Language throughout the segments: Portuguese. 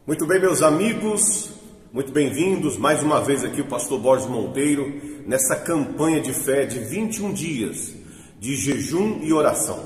Muito bem, meus amigos, muito bem-vindos mais uma vez aqui o pastor Borges Monteiro, nessa campanha de fé de 21 dias de jejum e oração,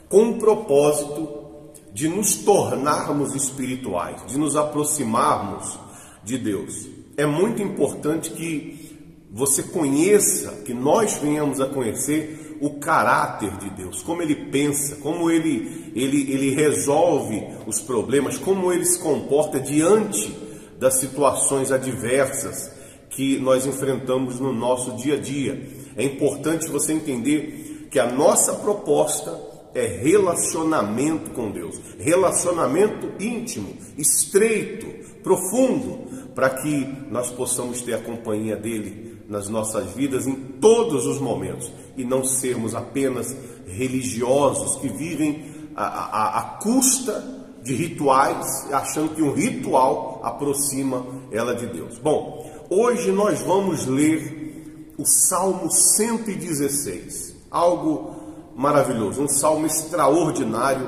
com o propósito de nos tornarmos espirituais, de nos aproximarmos de Deus. É muito importante que você conheça, que nós venhamos a conhecer o caráter de Deus, como Ele pensa, como Ele resolve os problemas, como Ele se comporta diante das situações adversas que nós enfrentamos no nosso dia a dia. É importante você entender que a nossa proposta é relacionamento com Deus, relacionamento íntimo, estreito, profundo, para que nós possamos ter a companhia dEle nas nossas vidas em todos os momentos e não sermos apenas religiosos que vivem à custa de rituais, achando que um ritual aproxima ela de Deus. Bom, hoje nós vamos ler o Salmo 116, algo maravilhoso, um salmo extraordinário.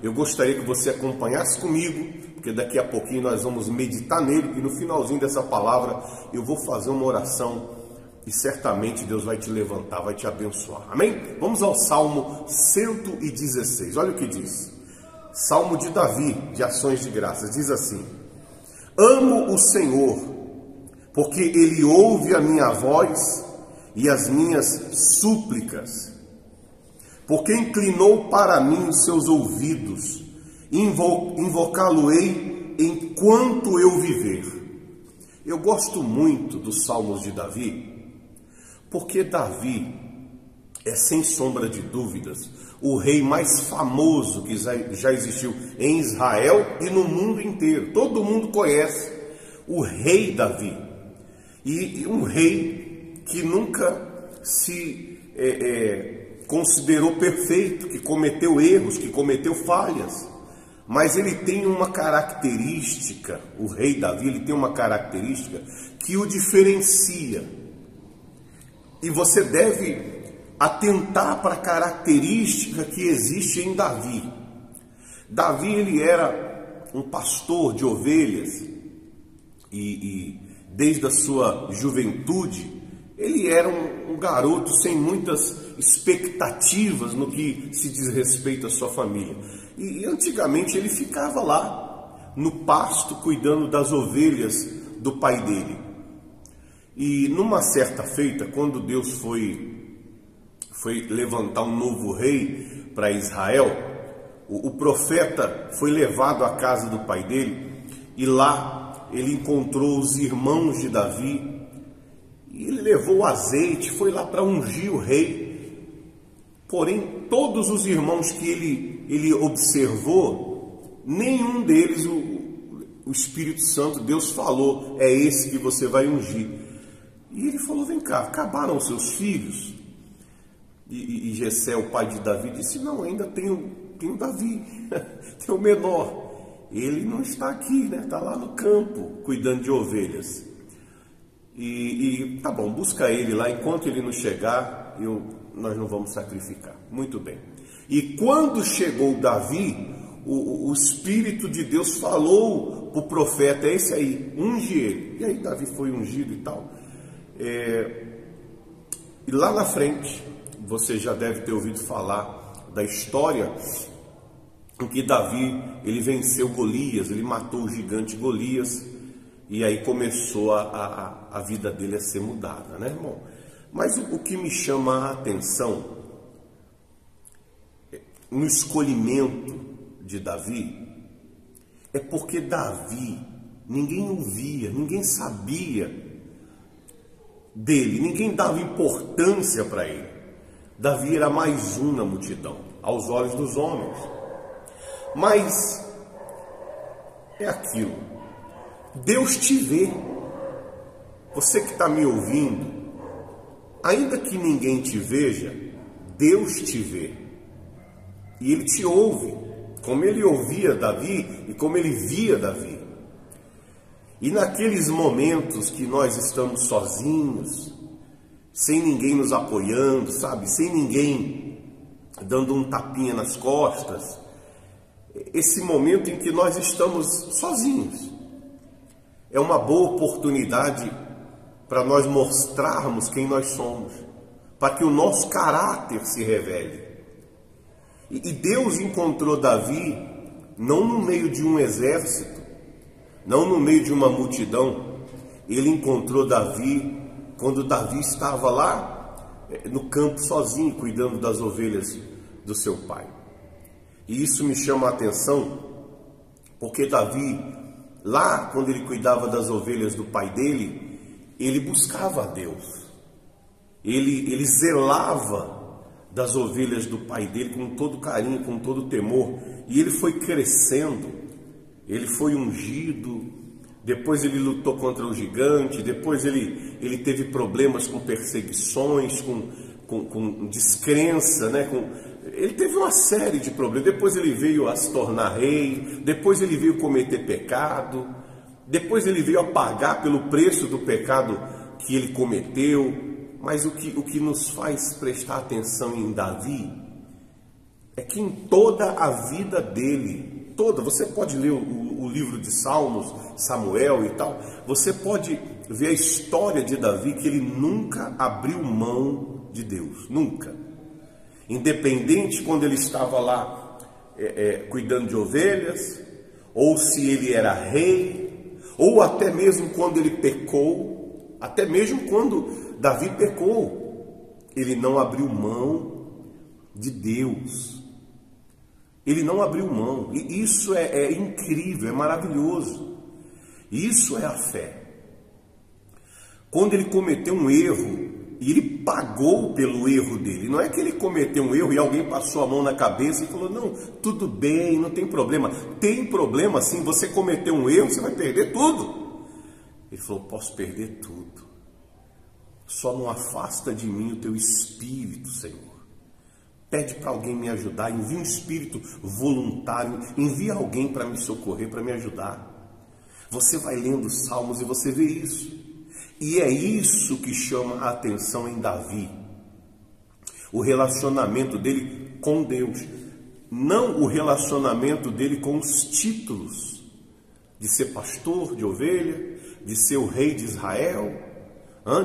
Eu gostaria que você acompanhasse comigo, porque daqui a pouquinho nós vamos meditar nele e no finalzinho dessa palavra eu vou fazer uma oração e certamente Deus vai te levantar, vai te abençoar. Amém? Vamos ao Salmo 116. Olha o que diz. Salmo de Davi, de ações de graças. Diz assim: amo o Senhor, porque Ele ouve a minha voz e as minhas súplicas. Porque inclinou para mim os seus ouvidos, invocá-lo-ei enquanto eu viver. Eu gosto muito dos Salmos de Davi, porque Davi é, sem sombra de dúvidas, o rei mais famoso que já existiu em Israel e no mundo inteiro. Todo mundo conhece o rei Davi. E um rei que nunca se considerou perfeito, que cometeu erros, que cometeu falhas. Mas ele tem uma característica, o rei Davi, ele tem uma característica que o diferencia. E você deve atentar para a característica que existe em Davi. Davi, ele era um pastor de ovelhas e desde a sua juventude, ele era um garoto sem muitas expectativas no que se diz respeito à sua família. E antigamente ele ficava lá no pasto cuidando das ovelhas do pai dele. E numa certa feita, quando Deus foi levantar um novo rei para Israel, o profeta foi levado à casa do pai dele e lá ele encontrou os irmãos de Davi e ele levou o azeite, foi lá para ungir o rei. Porém, todos os irmãos que ele observou, nenhum deles o Espírito Santo, Deus falou, é esse que você vai ungir. E ele falou, vem cá, acabaram os seus filhos? E Jessé, o pai de Davi, disse, não, ainda tenho Davi, tem o menor. Ele não está aqui, né? Está lá no campo, cuidando de ovelhas. E tá bom, busca ele lá, enquanto ele não chegar, nós não vamos sacrificar. Muito bem. E quando chegou Davi, o Espírito de Deus falou para o profeta, é esse aí, unge ele. E aí Davi foi ungido e tal. E lá na frente, você já deve ter ouvido falar da história em que Davi, ele venceu Golias, ele matou o gigante Golias, e aí começou a vida dele a ser mudada, né, irmão? Mas o que me chama a atenção no escolhimento de Davi é porque Davi, ninguém ouvia, ninguém sabia dele, ninguém dava importância para ele. Davi era mais um na multidão, aos olhos dos homens. Mas é aquilo, Deus te vê. Você que está me ouvindo, ainda que ninguém te veja, Deus te vê. E Ele te ouve, como Ele ouvia Davi e como Ele via Davi. E naqueles momentos que nós estamos sozinhos, sem ninguém nos apoiando, sabe? Sem ninguém dando um tapinha nas costas, esse momento em que nós estamos sozinhos. é uma boa oportunidade para nós mostrarmos quem nós somos, para que o nosso caráter se revele. E Deus encontrou Davi não no meio de um exército, não no meio de uma multidão. Ele encontrou Davi quando Davi estava lá no campo sozinho, cuidando das ovelhas do seu pai. E isso me chama a atenção, porque Davi, lá quando ele cuidava das ovelhas do pai dele, ele buscava a Deus. Ele zelava das ovelhas do pai dele com todo carinho, com todo temor. E ele foi crescendo, ele foi ungido, depois ele lutou contra o gigante, depois ele teve problemas com perseguições, com descrença, né? Ele teve uma série de problemas. Depois ele veio a se tornar rei, depois ele veio cometer pecado, depois ele veio a pagar pelo preço do pecado que ele cometeu. Mas o que nos faz prestar atenção em Davi é que em toda a vida dele, você pode ler o livro de Salmos, Samuel e tal, você pode ver a história de Davi, que ele nunca abriu mão de Deus, nunca. Independente quando ele estava lá cuidando de ovelhas, ou se ele era rei, ou até mesmo quando ele pecou, até mesmo quando Davi pecou, ele não abriu mão de Deus. Ele não abriu mão. E isso é incrível, é maravilhoso. Isso é a fé. Quando ele cometeu um erro, e ele pagou pelo erro dele. Não é que ele cometeu um erro e alguém passou a mão na cabeça e falou, não, tudo bem, não tem problema. Tem problema sim, você cometeu um erro, você vai perder tudo. Ele falou, posso perder tudo. Só não afasta de mim o teu espírito, Senhor. Pede para alguém me ajudar, envia um espírito voluntário, envia alguém para me socorrer, para me ajudar. Você vai lendo os Salmos e você vê isso. E é isso que chama a atenção em Davi. O relacionamento dele com Deus. Não o relacionamento dele com os títulos de ser pastor de ovelha, de ser o rei de Israel,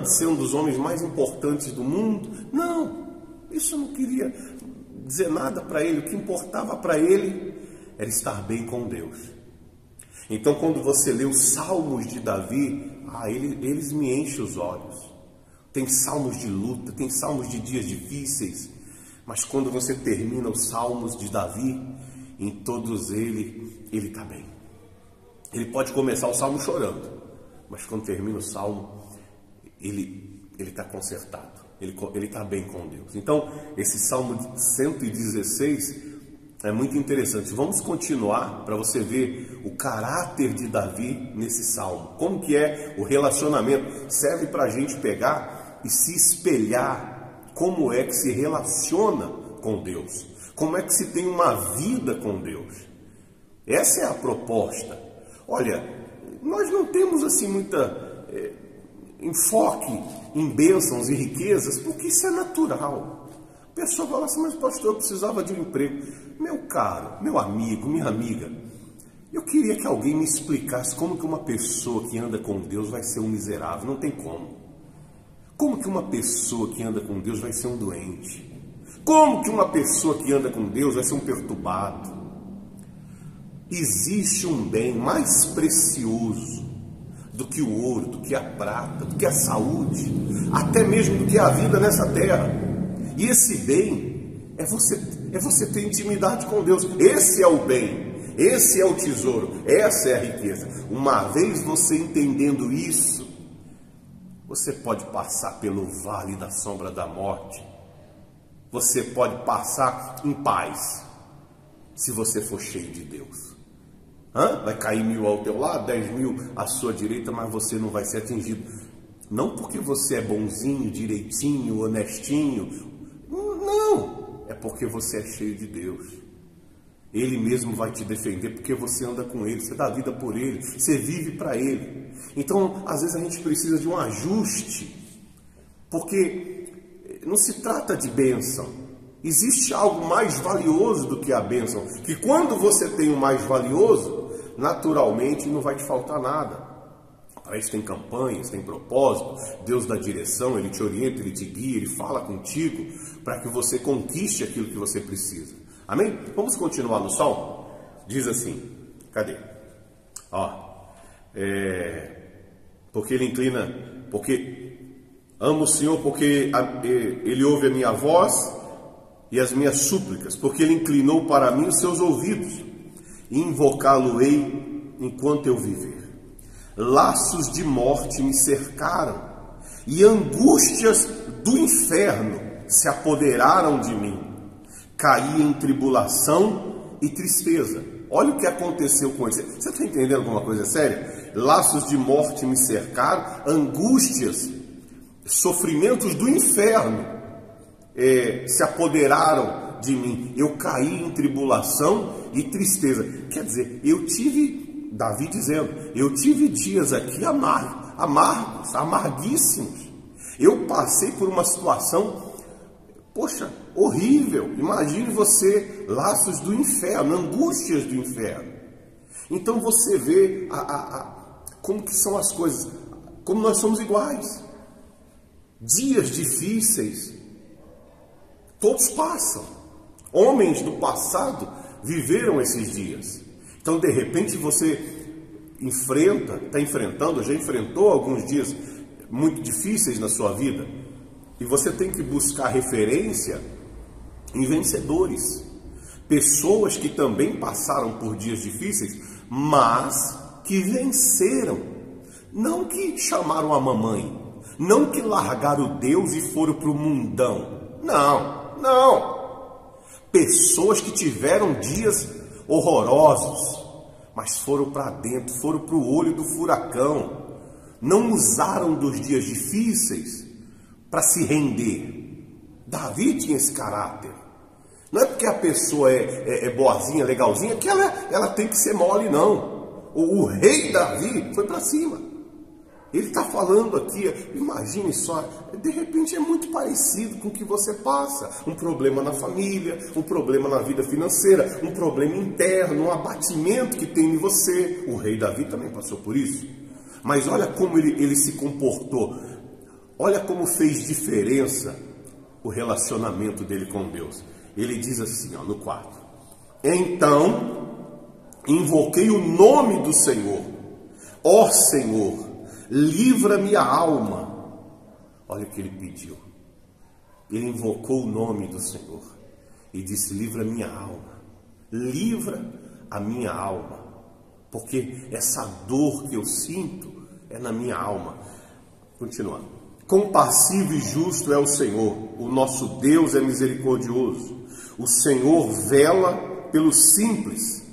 de ser um dos homens mais importantes do mundo. Não, isso não queria dizer nada para ele. O que importava para ele era estar bem com Deus. Então, quando você lê os Salmos de Davi, eles me enchem os olhos. Tem salmos de luta, tem salmos de dias difíceis, mas quando você termina os Salmos de Davi, em todos ele está bem. Ele pode começar o salmo chorando, mas quando termina o salmo, ele está consertado, ele está bem com Deus. Então, esse Salmo 116 é muito interessante. Vamos continuar para você ver o caráter de Davi nesse salmo. Como que é o relacionamento? Serve para a gente pegar e se espelhar como é que se relaciona com Deus. Como é que se tem uma vida com Deus. Essa é a proposta. Olha, nós não temos assim muita enfoque em bênçãos e riquezas, porque isso é natural. A pessoa fala assim, mas pastor, eu precisava de um emprego. Meu caro, meu amigo, minha amiga, eu queria que alguém me explicasse como que uma pessoa que anda com Deus vai ser um miserável. Não tem como. Como que uma pessoa que anda com Deus vai ser um doente? Como que uma pessoa que anda com Deus vai ser um perturbado? Existe um bem mais precioso do que o ouro, do que a prata, do que a saúde, até mesmo do que a vida nessa terra. E esse bem é você ter intimidade com Deus. Esse é o bem, esse é o tesouro, essa é a riqueza. Uma vez você entendendo isso, você pode passar pelo vale da sombra da morte. Você pode passar em paz, se você for cheio de Deus. Vai cair 1000 ao teu lado, 10.000 à sua direita, mas você não vai ser atingido. Não porque você é bonzinho, direitinho, honestinho. Não, é porque você é cheio de Deus. Ele mesmo vai te defender, porque você anda com Ele, você dá vida por Ele, você vive para Ele. Então, às vezes a gente precisa de um ajuste, porque não se trata de bênção. Existe algo mais valioso do que a bênção, que quando você tem o mais valioso, naturalmente não vai te faltar nada. Para isso tem campanhas, tem propósito, Deus dá direção, Ele te orienta, Ele te guia, Ele fala contigo para que você conquiste aquilo que você precisa. Amém? Vamos continuar no Salmo? Diz assim, cadê? Porque Ele inclina, porque amo o Senhor, porque Ele ouve a minha voz e as minhas súplicas, porque Ele inclinou para mim os seus ouvidos, e invocá-lo-ei enquanto eu viver. Laços de morte me cercaram, e angústias do inferno se apoderaram de mim. Caí em tribulação e tristeza. Olha o que aconteceu com ele. Você está entendendo alguma coisa séria? Laços de morte me cercaram, angústias, sofrimentos do inferno se apoderaram de mim. Eu caí em tribulação e tristeza. Quer dizer, Davi dizendo, eu tive dias aqui amargos, amarguíssimos. Eu passei por uma situação, horrível. Imagine você, laços do inferno, angústias do inferno. Então você vê como que são as coisas, como nós somos iguais. Dias difíceis, todos passam. Homens do passado viveram esses dias. Então, de repente, você está enfrentando, já enfrentou alguns dias muito difíceis na sua vida, e você tem que buscar referência em vencedores, pessoas que também passaram por dias difíceis, mas que venceram, não que chamaram a mamãe, não que largaram Deus e foram para o mundão, não, pessoas que tiveram dias horrorosos, mas foram para dentro, foram para o olho do furacão, não usaram dos dias difíceis para se render. Davi tinha esse caráter. Não é porque a pessoa é boazinha, legalzinha, que ela tem que ser mole, não. O rei Davi foi para cima. Ele está falando aqui, imagine só, de repente é muito parecido com o que você passa. Um problema na família, um problema na vida financeira, um problema interno, um abatimento que tem em você. O rei Davi também passou por isso. Mas olha como ele se comportou. Olha como fez diferença o relacionamento dele com Deus. Ele diz assim, no 4. Então, invoquei o nome do Senhor. Ó Senhor, livra-me a alma. Olha o que ele pediu. Ele invocou o nome do Senhor e disse, livra a minha alma. Livra a minha alma. Porque essa dor que eu sinto é na minha alma. Continuando. Compassivo e justo é o Senhor. O nosso Deus é misericordioso. O Senhor vela pelos simples.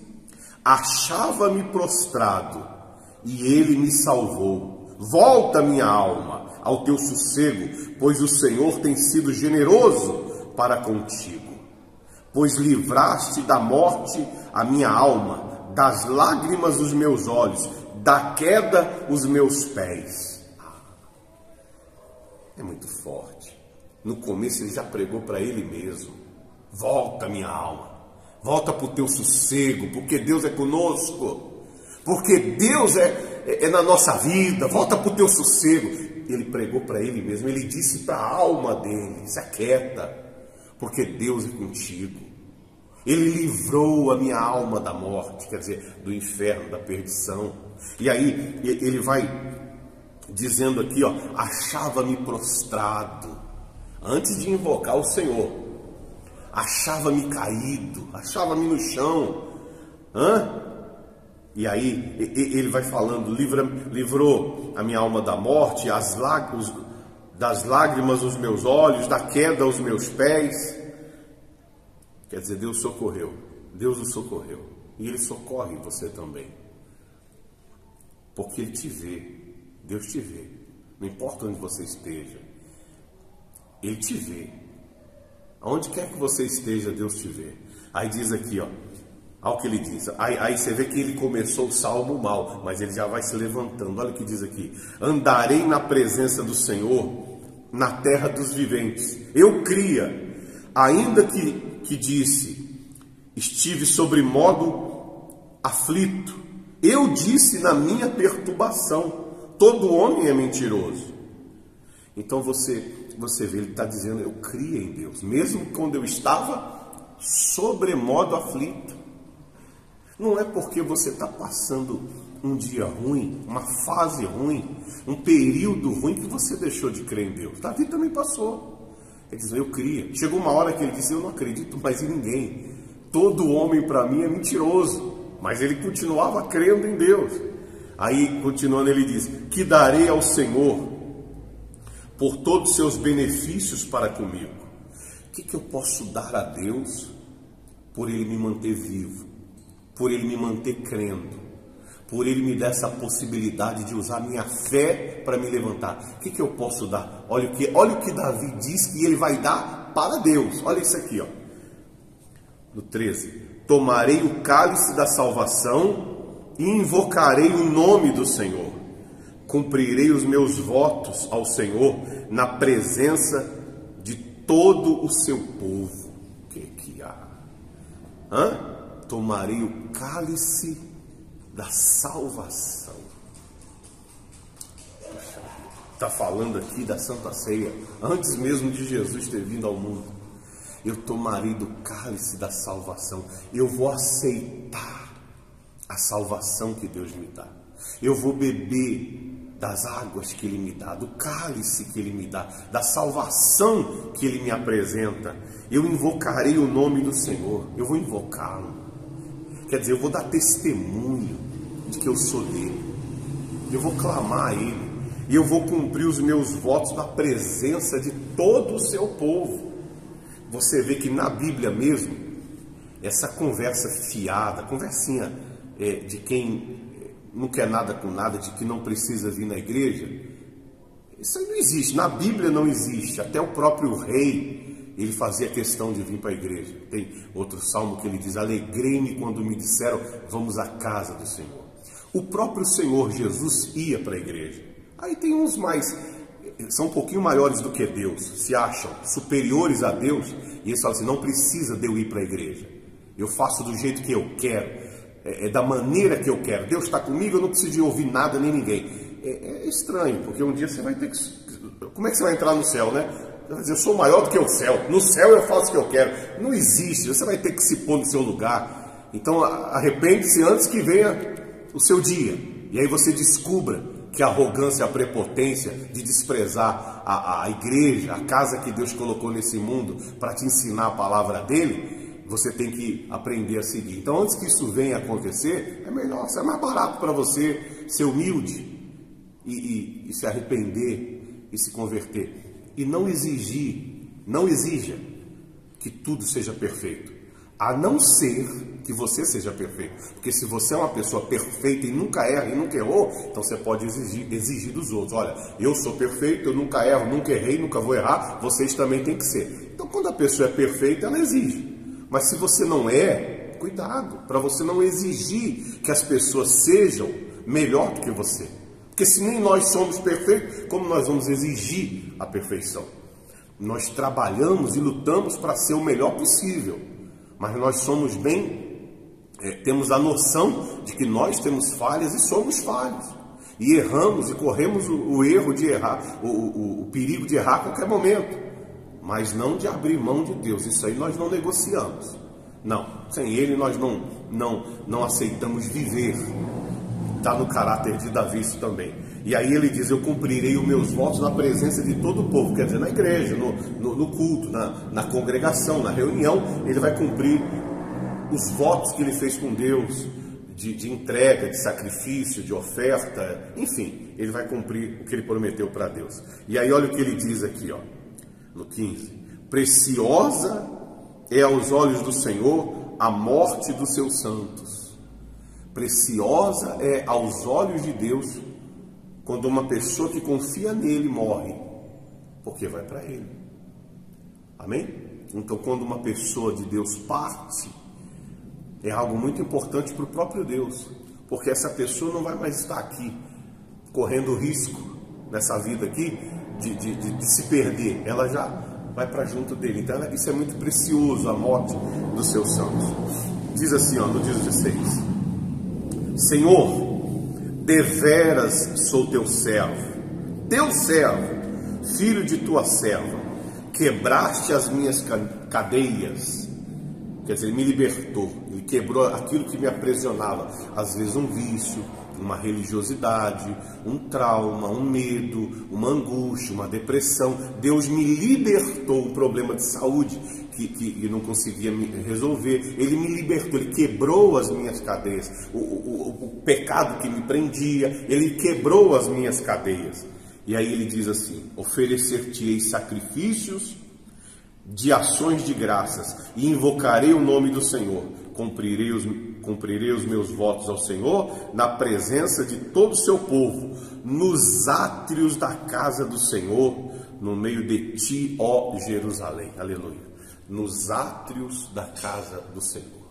Achava-me prostrado e Ele me salvou. Volta, minha alma, ao teu sossego, pois o Senhor tem sido generoso para contigo. Pois livraste da morte a minha alma, das lágrimas os meus olhos, da queda os meus pés. É muito forte. No começo ele já pregou para ele mesmo. Volta, minha alma, volta para o teu sossego, porque Deus é conosco, porque Deus é na nossa vida, volta para o teu sossego. Ele pregou para ele mesmo, ele disse para a alma dele, se aquieta, porque Deus é contigo. Ele livrou a minha alma da morte, quer dizer, do inferno, da perdição. E aí ele vai dizendo aqui, achava-me prostrado, antes de invocar o Senhor, achava-me caído, achava-me no chão. E aí ele vai falando, livrou a minha alma da morte, das lágrimas os meus olhos, da queda aos meus pés. Quer dizer, Deus socorreu, Deus o socorreu, e Ele socorre você também, porque Ele te vê, Deus te vê, não importa onde você esteja, Ele te vê, aonde quer que você esteja, Deus te vê. Aí diz aqui, olha o que ele diz, aí você vê que ele começou o salmo mal, mas ele já vai se levantando. Olha o que diz aqui, andarei na presença do Senhor, na terra dos viventes. Eu cria, ainda que disse, estive sobre modo aflito. Eu disse na minha perturbação, todo homem é mentiroso. Então você vê, ele está dizendo, eu cria em Deus, mesmo quando eu estava sobremodo aflito. Não é porque você está passando um dia ruim, uma fase ruim, um período ruim que você deixou de crer em Deus. Davi também passou. Ele diz, eu cria. Chegou uma hora que ele disse, eu não acredito mais em ninguém. Todo homem para mim é mentiroso. Mas ele continuava crendo em Deus. Aí, continuando, ele diz, que darei ao Senhor por todos os seus benefícios para comigo. O que eu posso dar a Deus por Ele me manter vivo, por Ele me manter crendo, por Ele me dar essa possibilidade de usar minha fé para me levantar? O que eu posso dar? Olha o que Davi diz que ele vai dar para Deus. Olha isso aqui, ó. No 13. Tomarei o cálice da salvação e invocarei o nome do Senhor. Cumprirei os meus votos ao Senhor na presença de todo o seu povo. O que há? Tomarei o cálice da salvação. Está falando aqui da Santa Ceia, antes mesmo de Jesus ter vindo ao mundo. Eu tomarei do cálice da salvação. Eu vou aceitar a salvação que Deus me dá. Eu vou beber das águas que Ele me dá, do cálice que Ele me dá, da salvação que Ele me apresenta. Eu invocarei o nome do Senhor. Eu vou invocá-lo. Quer dizer, eu vou dar testemunho de que eu sou dele. Eu vou clamar a Ele. E eu vou cumprir os meus votos na presença de todo o seu povo. Você vê que na Bíblia mesmo, essa conversa fiada, conversinha de quem não quer nada com nada, de que não precisa vir na igreja, isso aí não existe. Na Bíblia não existe. Até o próprio rei, ele fazia questão de vir para a igreja. Tem outro salmo que ele diz, alegrei-me quando me disseram, vamos à casa do Senhor. O próprio Senhor Jesus ia para a igreja. Aí tem uns mais, são um pouquinho maiores do que Deus, se acham superiores a Deus, e eles falam assim, não precisa de eu ir para a igreja. Eu faço do jeito que eu quero. Da maneira que eu quero. Deus está comigo, eu não preciso de ouvir nada nem ninguém. É estranho, porque um dia você vai ter que... Como é que você vai entrar no céu, né? Você vai dizer, eu sou maior do que o céu. No céu eu faço o que eu quero. Não existe. Você vai ter que se pôr no seu lugar. Então arrepende-se antes que venha o seu dia. E aí você descubra que a arrogância, a prepotência de desprezar a igreja, a casa que Deus colocou nesse mundo para te ensinar a palavra dele, você tem que aprender a seguir. Então, antes que isso venha acontecer, é melhor, é mais barato para você ser humilde e se arrepender e se converter. E não exija que tudo seja perfeito, a não ser que você seja perfeito. Porque se você é uma pessoa perfeita e nunca erra e nunca errou, então você pode exigir dos outros. Olha, eu sou perfeito, eu nunca erro, nunca errei, nunca vou errar, vocês também têm que ser. Então, quando a pessoa é perfeita, ela exige. Mas se você não é, cuidado, para você não exigir que as pessoas sejam melhor do que você. Porque se nem nós somos perfeitos, como nós vamos exigir a perfeição? Nós trabalhamos e lutamos para ser o melhor possível. Mas nós somos temos a noção de que nós temos falhas e somos falhos. E erramos e corremos o erro de errar, o perigo de errar a qualquer momento. Mas não de abrir mão de Deus. Isso aí nós não negociamos. Não, sem Ele nós não aceitamos viver. Está no caráter de Davi isso também. E aí ele diz, eu cumprirei os meus votos na presença de todo o povo. Quer dizer, na igreja, no culto, na congregação, na reunião. Ele vai cumprir os votos que ele fez com Deus, de entrega, de sacrifício, de oferta. Enfim, ele vai cumprir o que ele prometeu para Deus. E aí olha o que ele diz aqui, ó. No 15, preciosa é aos olhos do Senhor a morte dos seus santos. Preciosa é aos olhos de Deus quando uma pessoa que confia nele morre, porque vai para ele. Amém? Então, quando uma pessoa de Deus parte, é algo muito importante para o próprio Deus, porque essa pessoa não vai mais estar aqui correndo risco nessa vida aqui de se perder. Ela já vai para junto dele. Então isso é muito precioso, a morte dos seus santos. Diz assim, ó, no 16: Senhor, deveras sou teu servo, filho de tua serva, quebraste as minhas cadeias, quer dizer, ele me libertou, ele quebrou aquilo que me aprisionava, às vezes um vício, uma religiosidade, um trauma, um medo, uma angústia, uma depressão. Deus me libertou, um problema de saúde que não conseguia me resolver. Ele me libertou, ele quebrou as minhas cadeias. O pecado que me prendia, ele quebrou as minhas cadeias. E aí ele diz assim: oferecer-te-ei sacrifícios de ações de graças e invocarei o nome do Senhor. Cumprirei os meus votos ao Senhor na presença de todo o seu povo, nos átrios da casa do Senhor, no meio de ti, ó Jerusalém. Aleluia. Nos átrios da casa do Senhor.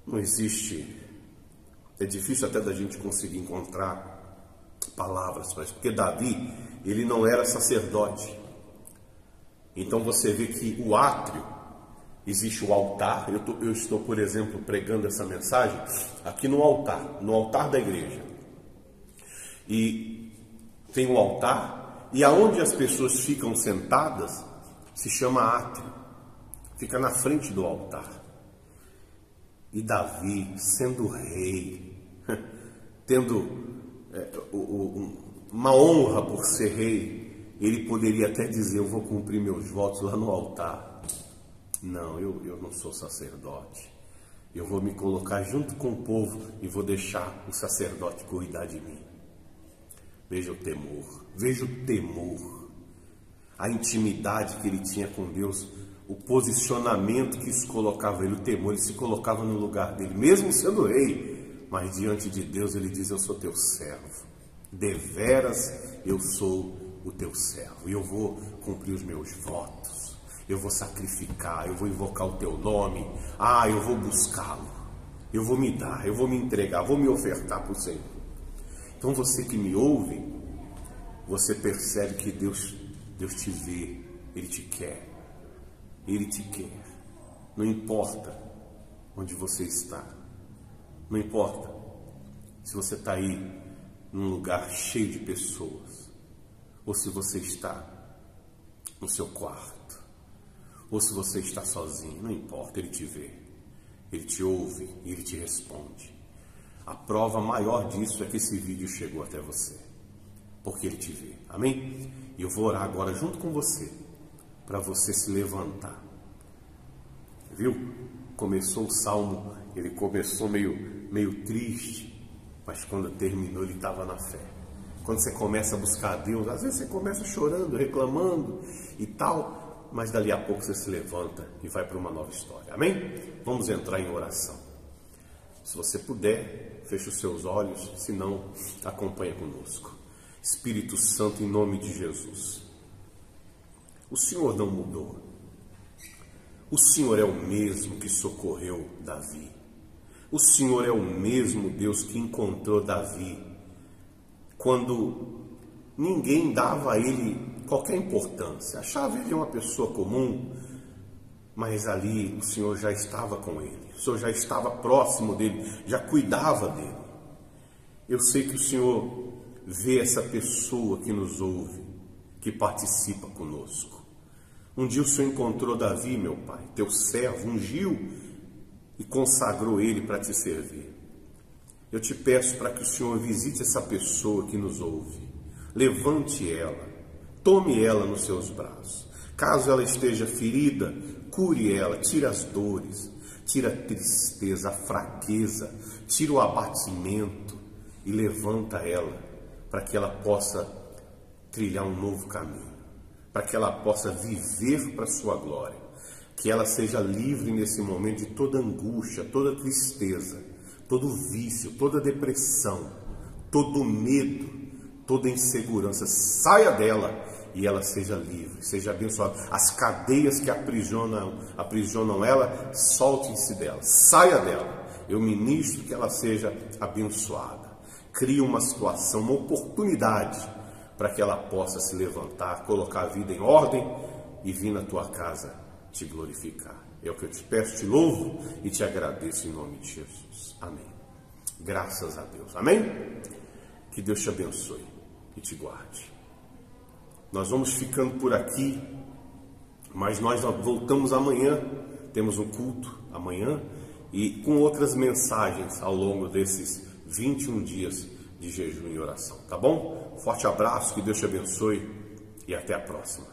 Não existe, é difícil até da gente conseguir encontrar palavras para isso, porque Davi, ele não era sacerdote. Então você vê que o átrio, existe o altar. Eu estou, por exemplo, pregando essa mensagem aqui no altar da igreja. E tem o altar, e aonde as pessoas ficam sentadas se chama átrio, fica na frente do altar. E Davi, sendo rei, tendo uma honra por ser rei, ele poderia até dizer: eu vou cumprir meus votos lá no altar. Não, eu não sou sacerdote. Eu vou me colocar junto com o povo e vou deixar o sacerdote cuidar de mim. Veja o temor, a intimidade que ele tinha com Deus, o posicionamento que se colocava ele, o temor, ele se colocava no lugar dele, mesmo sendo rei, mas diante de Deus ele diz: eu sou teu servo, deveras eu sou o teu servo, e eu vou cumprir os meus votos. Eu vou sacrificar, eu vou invocar o teu nome, eu vou buscá-lo, eu vou me dar, eu vou me entregar, vou me ofertar para o Senhor. Então você que me ouve, você percebe que Deus te vê, Ele te quer, não importa onde você está, não importa se você está aí num lugar cheio de pessoas, ou se você está no seu quarto, ou se você está sozinho, não importa, Ele te vê, Ele te ouve e Ele te responde. A prova maior disso é que esse vídeo chegou até você, porque Ele te vê, amém? E eu vou orar agora junto com você, para você se levantar. Viu? Começou o salmo, ele começou meio triste, mas quando terminou ele estava na fé. Quando você começa a buscar a Deus, às vezes você começa chorando, reclamando e tal, mas dali a pouco você se levanta e vai para uma nova história, amém? Vamos entrar em oração. Se você puder, feche os seus olhos, se não, acompanha conosco. Espírito Santo, em nome de Jesus, o Senhor não mudou. O Senhor é o mesmo que socorreu Davi. O Senhor é o mesmo Deus que encontrou Davi quando ninguém dava a ele qualquer importância, achava ele uma pessoa comum, mas ali o Senhor já estava com ele, o Senhor já estava próximo dele, já cuidava dele. Eu sei que o Senhor vê essa pessoa que nos ouve, que participa conosco. Um dia o Senhor encontrou Davi, meu Pai, teu servo, ungiu e consagrou ele para te servir. Eu te peço para que o Senhor visite essa pessoa que nos ouve, levante ela, tome ela nos seus braços. Caso ela esteja ferida, cure ela, tire as dores, tire a tristeza, a fraqueza, tire o abatimento e levanta ela para que ela possa trilhar um novo caminho, para que ela possa viver para a sua glória, que ela seja livre nesse momento de toda angústia, toda tristeza, todo vício, toda depressão, todo medo, toda insegurança, saia dela e ela seja livre, seja abençoada. As cadeias que aprisionam ela, soltem-se dela, saia dela. Eu ministro que ela seja abençoada. Crie uma situação, uma oportunidade para que ela possa se levantar, colocar a vida em ordem e vir na tua casa te glorificar. É o que eu te peço, te louvo e te agradeço em nome de Jesus. Amém. Graças a Deus. Amém? Que Deus te abençoe e te guarde. Nós vamos ficando por aqui, mas nós voltamos amanhã. Temos um culto amanhã e com outras mensagens ao longo desses 21 dias de jejum e oração, tá bom? Forte abraço, que Deus te abençoe e até a próxima.